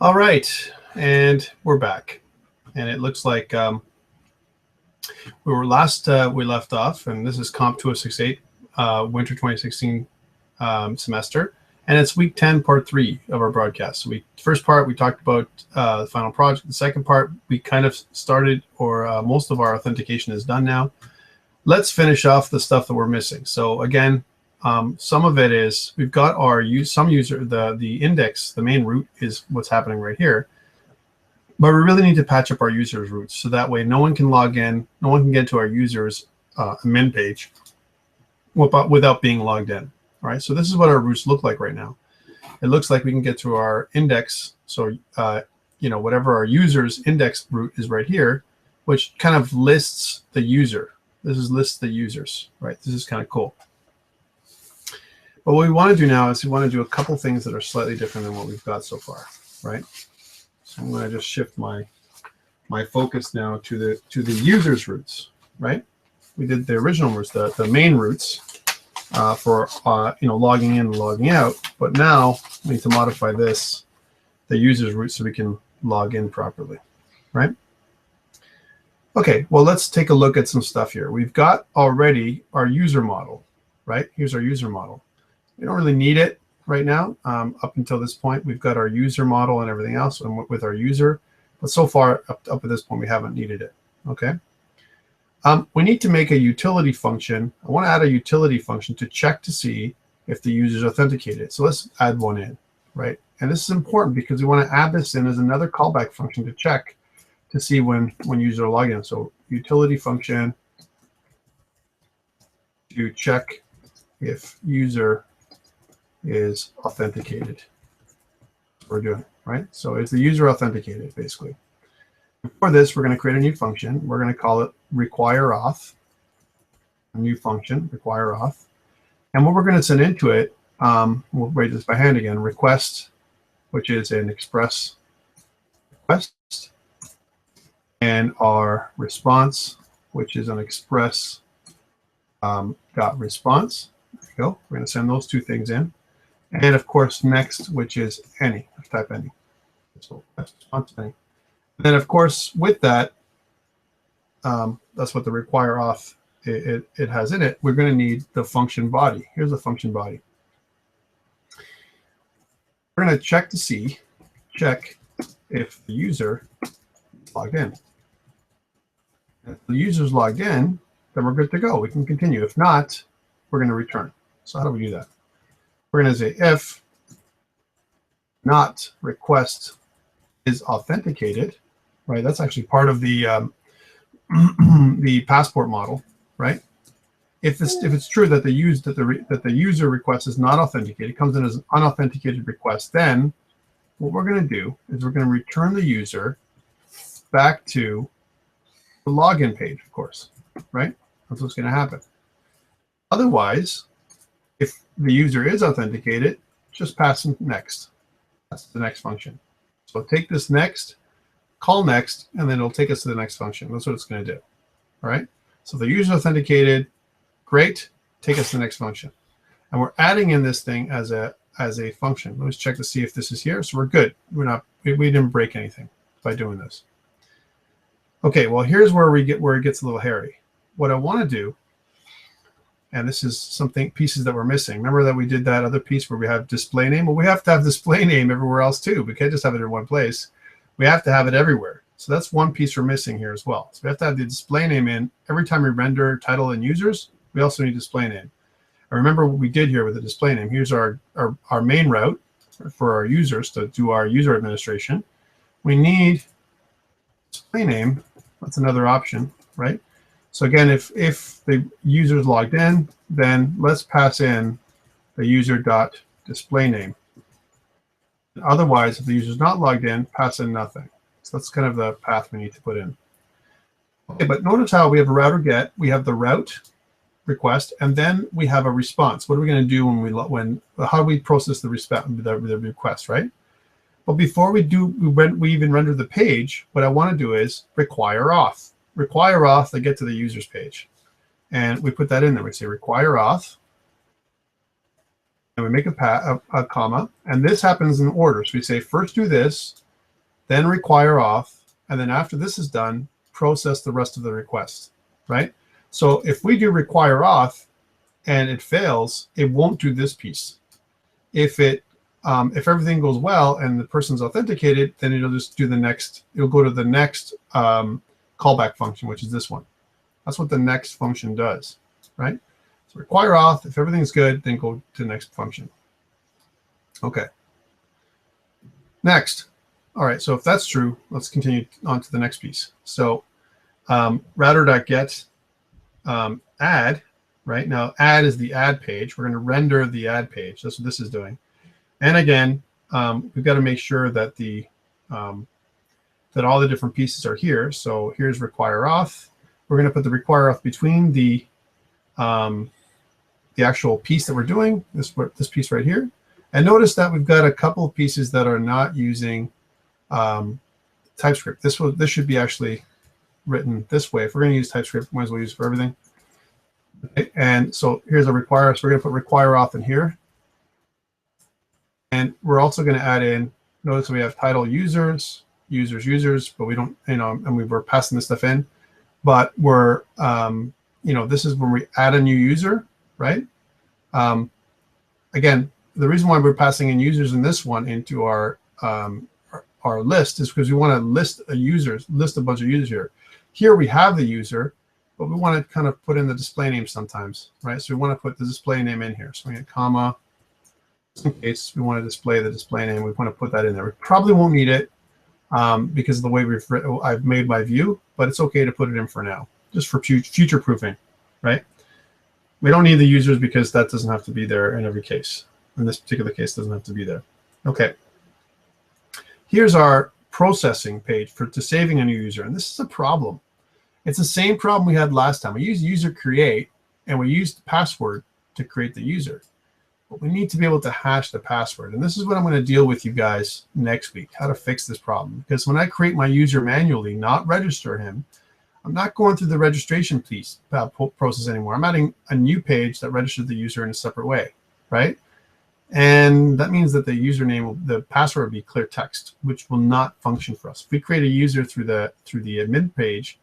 All right, and we're back. And it looks like we left off, and this is COMP2068, winter 2016 semester, and it's week 10, part 3 of our broadcast. So first part, we talked about the final project. The second part, we kind of started, or most of our authentication is done now. Let's finish off the stuff that we're missing. So again, some of it is we've got our the index, the main root is what's happening right here. But we really need to patch up our users' roots so that way no one can log in, no one can get to our users' admin page without being logged in. All right, so this is what our roots look like right now. It looks like we can get to our index. So whatever our user's index root is right here, which kind of lists the user. This is lists the users, right? This is kind of cool. But what we want to do now is we want to do a couple things that are slightly different than what we've got so far, right? So I'm going to just shift my focus now to the user's roots, right? We did the original roots, the main roots for logging in and logging out, but now we need to modify the user's root so we can log in properly, right? Okay, well, let's take a look at some stuff here. We've got already our user model, right? Here's our user model. We don't really need it right now. Up until this point, we've got our user model and everything else with our user. But so far, up at this point, we haven't needed it. Okay. We need to make a utility function. I want to add a utility function to check to see if the user is authenticated. So let's add one in, right? And this is important because we want to add this in as another callback function to check to see when user log in. So utility function to check if user is authenticated. We're doing, right? So is the user authenticated, basically. For this, we're going to create a new function. We're going to call it require auth, a new function, require auth. And what we're going to send into it, we'll write this by hand again, request, which is an express request, and our response, which is an express dot response. There we go. We're going to send those two things in. And of course, next, which is any. Let's type any. So that's response any. And then, of course, with that, that's what the require auth it has in it. We're going to need the function body. Here's the function body. We're going to check if the user is logged in. If the user's logged in, then we're good to go. We can continue. If not, we're going to return. So how do we do that? We're going to say if not request is authenticated, right? That's actually part of the the passport model, right? If it's true that the user request is not authenticated, comes in as an unauthenticated request, then what we're going to do is we're going to return the user back to the login page, of course, right? That's what's going to happen. Otherwise, if the user is authenticated, just pass them next. That's the next function. So take this next, call next, and then it'll take us to the next function. That's what it's going to do. All right. So the user authenticated, great. Take us to the next function. And we're adding in this thing as a function. Let's check to see if this is here. So we're good. We didn't break anything by doing this. Okay. Well, here's where it gets a little hairy. What I want to do, and this is pieces that we're missing. Remember that we did that other piece where we have display name? Well, we have to have display name everywhere else too. We can't just have it in one place. We have to have it everywhere. So that's one piece we're missing here as well. So we have to have the display name in every time we render title and users. We also need display name. And remember what we did here with the display name. Here's our main route for our users to do our user administration. We need display name. That's another option, right? So again, if the user is logged in, then let's pass in the user.display name. Otherwise, if the user is not logged in, pass in nothing. So that's kind of the path we need to put in. Okay, but notice how we have a route or get, we have the route request, and then we have a response. What are we going to do how do we process the request, right? But before we even render the page, what I want to do is require auth. Require auth to get to the user's page. And we put that in there. We say require auth. And we make a comma. And this happens in order. So we say first do this, then require auth, and then after this is done, process the rest of the request, right? So if we do require auth and it fails, it won't do this piece. If everything goes well and the person's authenticated, then it'll just do the next, it'll go to the next callback function, which is this one. That's what the next function does, right? So require auth, if everything's good, then go to the next function. Okay. Next. All right, so if that's true, let's continue on to the next piece. So router.get add, right? Now add is the add page. We're going to render the add page. That's what this is doing. And again, we've got to make sure that that all the different pieces are here. So here's require auth. We're going to put the require auth between the actual piece that we're doing, this piece right here. And notice that we've got a couple of pieces that are not using TypeScript. This should be actually written this way. If we're going to use TypeScript, we might as well use it for everything. Okay. And so here's a require. So we're going to put require auth in here. And we're also going to add in, notice we have title users, but we don't, and we were passing this stuff in, but we're, this is when we add a new user, right? Again, the reason why we're passing in users in this one into our list is because we want to list a bunch of users here. Here we have the user, but we want to kind of put in the display name sometimes, right? So we want to put the display name in here. So we get comma, just in case we want to display the display name, we want to put that in there. We probably won't need it because of the way I've made my view, but it's okay to put it in for now, just for future proofing, right? We don't need the users because that doesn't have to be there in every case. In this particular case, it doesn't have to be there. Okay. Here's our processing page to saving a new user, and this is a problem. It's the same problem we had last time. We used user create, and we used password to create the user. But we need to be able to hash the password. And this is what I'm going to deal with you guys next week, how to fix this problem. Because when I create my user manually, not register him, I'm not going through the registration piece process anymore. I'm adding a new page that registers the user in a separate way, right? And that means that the username, the password will be clear text, which will not function for us. If we create a user through the admin page,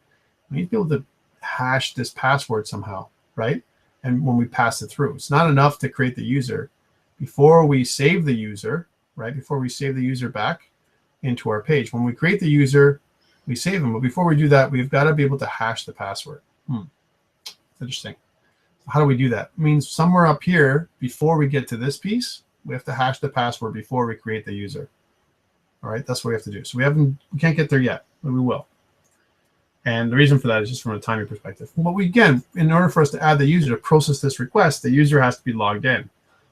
we need to be able to hash this password somehow, right? And when we pass it through, it's not enough to create the user before we save the user, right? Before we save the user back into our page. When we create the user, we save them. But before we do that, we've got to be able to hash the password. It's interesting. How do we do that? It means somewhere up here, before we get to this piece, we have to hash the password before we create the user. All right, that's what we have to do. So we can't get there yet, but we will. And the reason for that is just from a timing perspective. But again, in order for us to add the user to process this request, the user has to be logged in.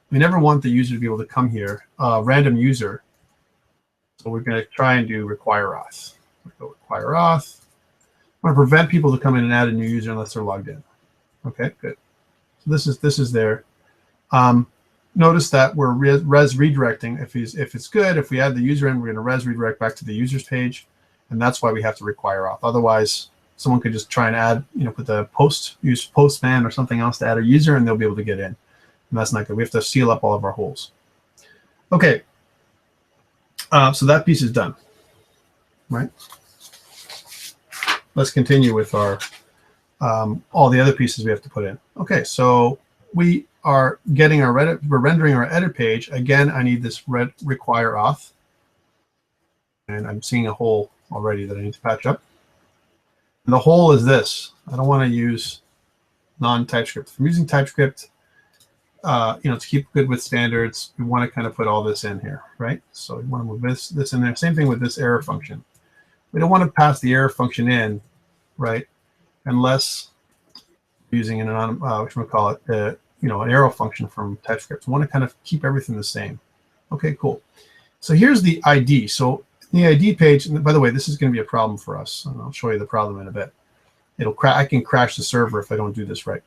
We never want the user to be able to come here, random user. So we're going to try and do require auth. We'll go require auth. I want to prevent people to come in and add a new user unless they're logged in. Okay, good. So this is there. Notice that we're res redirecting. If it's good, if we add the user in, we're going to res redirect back to the users page. And that's why we have to require auth. Otherwise, someone could just try and add, put the use postman or something else to add a user, and they'll be able to get in. And that's not good. We have to seal up all of our holes. Okay. So that piece is done, right? Let's continue with our all the other pieces we have to put in. Okay, so we are getting we're rendering our edit page. Again, I need this require auth. And I'm seeing a hole already that I need to patch up. And the hole is this. I don't want to use non-TypeScript. If I'm using TypeScript, to keep good with standards, we want to kind of put all this in here, right? So we want to move this in there. Same thing with this error function. We don't want to pass the error function in, right? Unless we're using an arrow function from TypeScript. We want to kind of keep everything the same. Okay, cool. So here's the ID. So the ID page, and by the way, this is going to be a problem for us, and I'll show you the problem in a bit. I can crash the server if I don't do this right.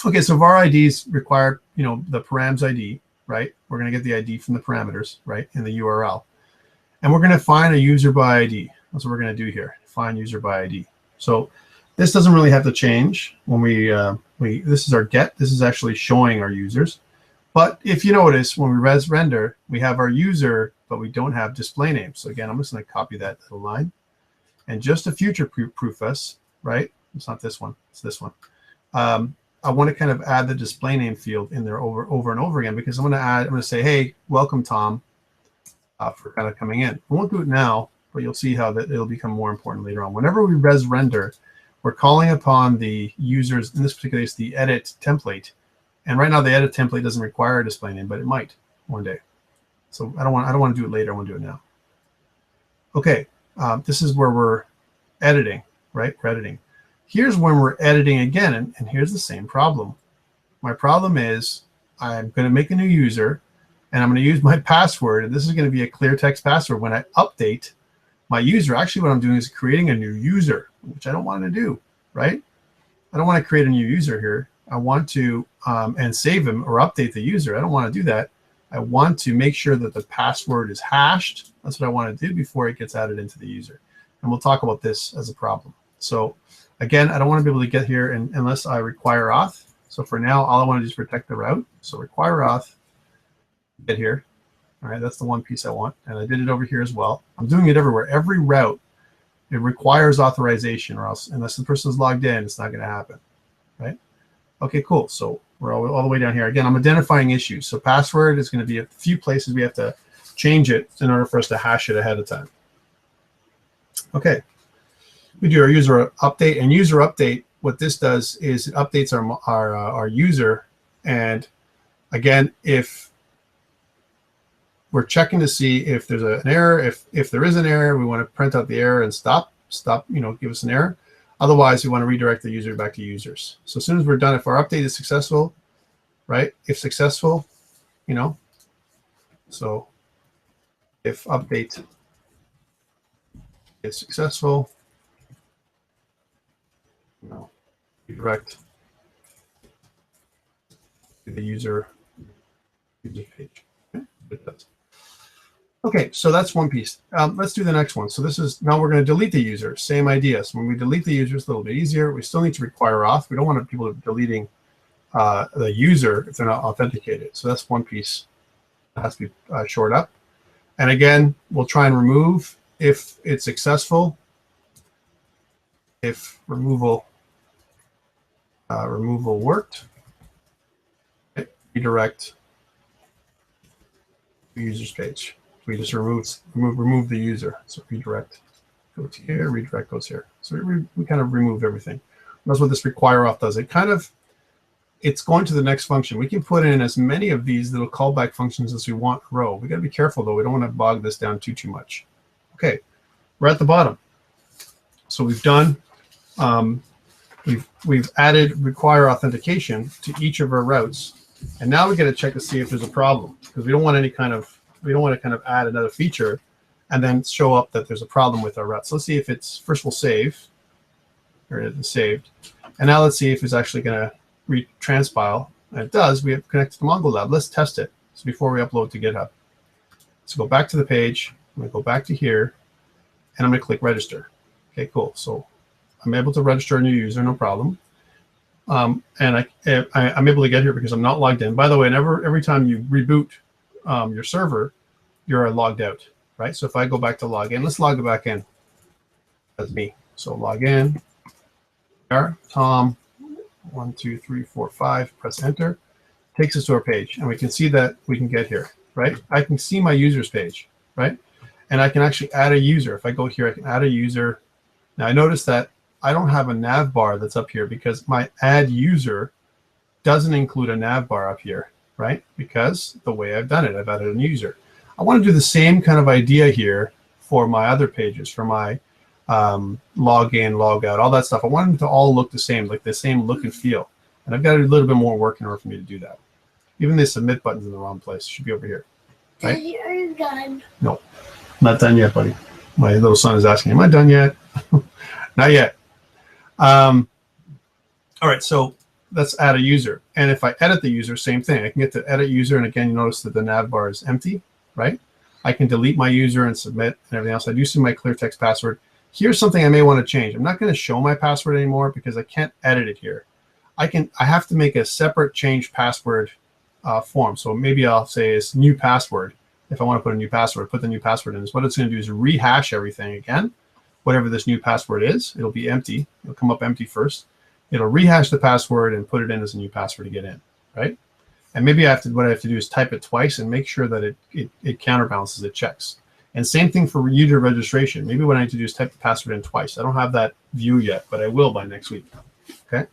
Okay, so if our IDs require, the params ID, right? We're going to get the ID from the parameters, right, in the URL. And we're going to find a user by ID. That's what we're going to do here, find user by ID. So this doesn't really have to change when this is our get. This is actually showing our users. But if you notice, when we render, we have our user, but we don't have display name. So again, I'm just going to copy that little line. And just to future-proof us, right? It's not this one. It's this one. I want to kind of add the display name field in there over and over again, because I'm going to say, hey, welcome, Tom, for kind of coming in. I won't do it now, but you'll see how that it'll become more important later on. Whenever we render, we're calling upon the users, in this particular case, the edit template. And right now, the edit template doesn't require a display name, but it might one day. So I don't want to do it later. I want to do it now. Okay, this is where we're editing, right? We're editing. Here's when we're editing again, and here's the same problem. My problem is I'm going to make a new user, and I'm going to use my password, and this is going to be a clear text password. When I update my user, actually what I'm doing is creating a new user, which I don't want to do, right? I don't want to create a new user here. I want to, and save him or update the user. I don't want to do that. I want to make sure that the password is hashed. That's what I want to do before it gets added into the user. And we'll talk about this as a problem. So again, I don't want to be able to get here unless I require auth. So for now, all I want to do is protect the route. So require auth, get here. All right, that's the one piece I want. And I did it over here as well. I'm doing it everywhere. Every route, it requires authorization, or else, unless the person is logged in, it's not going to happen, right? Okay, cool. So we're all the way down here. Again, I'm identifying issues. So password is going to be a few places we have to change it in order for us to hash it ahead of time. Okay, we do our user update, and user update, what this does is it updates our user. And again, if we're checking to see if there's an error, if there is an error, we want to print out the error and stop, give us an error. Otherwise, we want to redirect the user back to users. So as soon as we're done, if our update is successful, right? If successful, so if update is successful, redirect to the user page. Okay, it does. Okay, so that's one piece. Let's do the next one. So this is, now we're going to delete the user. Same idea. So when we delete the user, it's a little bit easier. We still need to require auth. We don't want people deleting the user if they're not authenticated. So that's one piece that has to be shored up. And again, we'll try and remove if it's successful. If removal worked, redirect the user's page. We just remove the user. So redirect goes here, redirect goes here. So we kind of remove everything. That's what this require auth does. It's going to the next function. We can put in as many of these little callback functions as we want in a row. We got to be careful though. We don't want to bog this down too much. Okay, we're at the bottom. So we've done, we've added require authentication to each of our routes, and now we got to check to see if there's a problem, because we don't want to kind of add another feature and then show up that there's a problem with our route. So let's see if it's, first we'll save, or it is saved. And now let's see if it's actually going to transpile. And it does. We have connected to Mongo Lab. Let's test it. So before we upload to GitHub. So go back to the page. I'm going to go back to here, and I'm going to click register. Okay, cool. So I'm able to register a new user, no problem. And I'm able to get here because I'm not logged in. By the way, every time you reboot your server, you're logged out, right? So if I go back to log in, let's log it back in. That's me. So log in. There, Tom, 1, 2, 3, 4, 5. Press enter. Takes us to our page, and we can see that we can get here, right? I can see my users page, right? And I can actually add a user. If I go here, I can add a user. Now I notice that I don't have a nav bar that's up here because my add user doesn't include a nav bar up here, right? Because the way I've done it, I've added a user. I want to do the same kind of idea here for my other pages, for my log in, log out, all that stuff. I want them to all look the same, like the same look and feel. And I've got to do a little bit more work in order for me to do that. Even the submit button's in the wrong place. It should be over here. Right? Daddy, are you done? No, not done yet, buddy. My little son is asking, am I done yet? Not yet. All right, so let's add a user. And if I edit the user, same thing. I can get to edit user, and again, you notice that the nav bar is empty, right? I can delete my user and submit and everything else. I do see my clear text password. Here's something I may want to change. I'm not going to show my password anymore because I can't edit it here. I have to make a separate change password form. So maybe I'll say it's new password. if I want to put a new password, put the new password in. So what it's going to do is rehash everything again. Whatever this new password is, it'll be empty. It'll come up empty first. It'll rehash the password and put it in as a new password to get in, right? And maybe what I have to do is type it twice and make sure that it counterbalances, it checks. And same thing for user registration. Maybe what I need to do is type the password in twice. I don't have that view yet, but I will by next week, okay?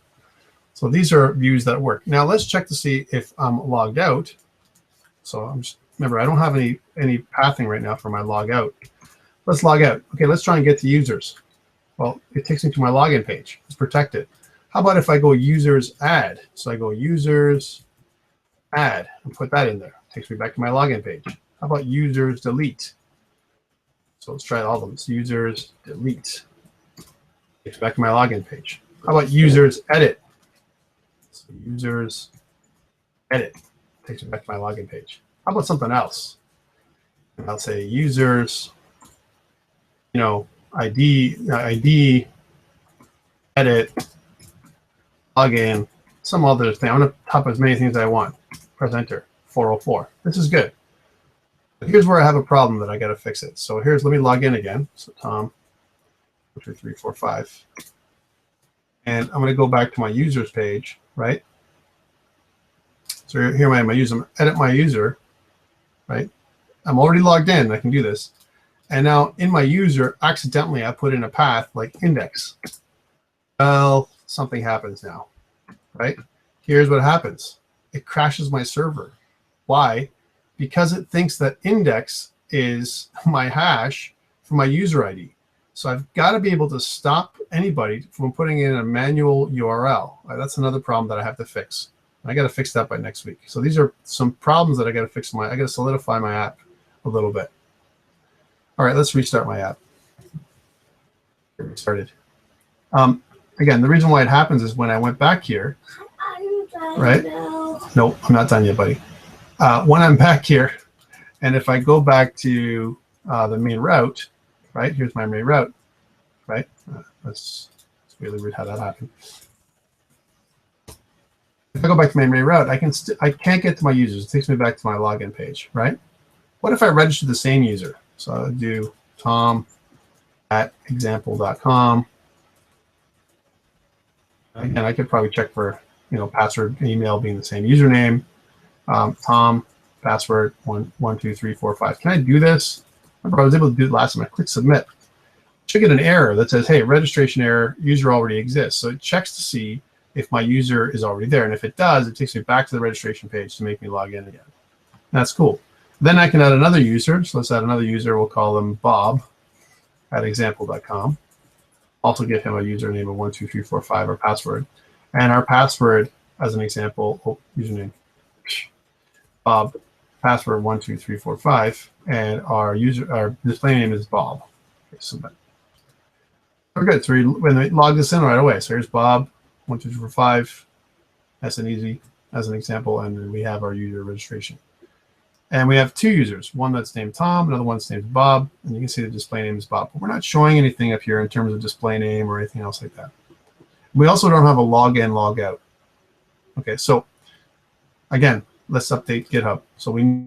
So these are views that work. Now let's check to see if I'm logged out. So remember, I don't have any pathing right now for my log out. Let's log out. Okay, let's try and get to users. Well, it takes me to my login page. It's protected. How about if I go users add? So I go users add and put that in there. It takes me back to my login page. How about users delete? So let's try all of them. It's users delete. Takes me back to my login page. How about users edit? So users edit. Takes me back to my login page. How about something else? And I'll say users, ID, edit, login, some other thing. I'm going to type as many things as I want. Press enter. 404. This is good. But here's where I have a problem that I got to fix it. So let me log in again. So Tom, 12345. And I'm going to go back to my users page, right? So here I am, my user, edit my user, right? I'm already logged in, I can do this. And now in my user, accidentally, I put in a path like index. Well, something happens now, right? Here's what happens. It crashes my server. Why? Because it thinks that index is my hash for my user ID. So I've got to be able to stop anybody from putting in a manual URL. That's another problem that I have to fix. I got to fix that by next week. So these are some problems that I got to fix. I got to solidify my app a little bit. All right, let's restart my app. Get started. Again, the reason why it happens is when I went back here, right? No, I'm not done yet, buddy. When I'm back here, and if I go back to the main route, right? Here's my main route, right? It's really weird how that happened. If I go back to my main route, I can't get to my users. It takes me back to my login page, right? What if I register the same user? So I'll do tom@example.com. Again, I could probably check for password and email being the same username. Tom, password 12345. Can I do this? Remember, I was able to do it last time. I click submit. I should get an error that says, hey, registration error, user already exists. So it checks to see if my user is already there. And if it does, it takes me back to the registration page to make me log in again. That's cool. Then I can add another user. So let's add another user. We'll call them Bob@example.com. Also give him a username of 12345, our password. And our password, as an example, username, Bob, password 12345, and our display name is Bob. Okay, submit. We're good. So when we log this in right away. So here's Bob 12345. That's an easy as an example, and then we have our user registration. And we have two users, one that's named Tom, another one that's named Bob, and you can see the display name is Bob. But we're not showing anything up here in terms of display name or anything else like that. We also don't have a login, log out. Okay, so again, let's update GitHub. So we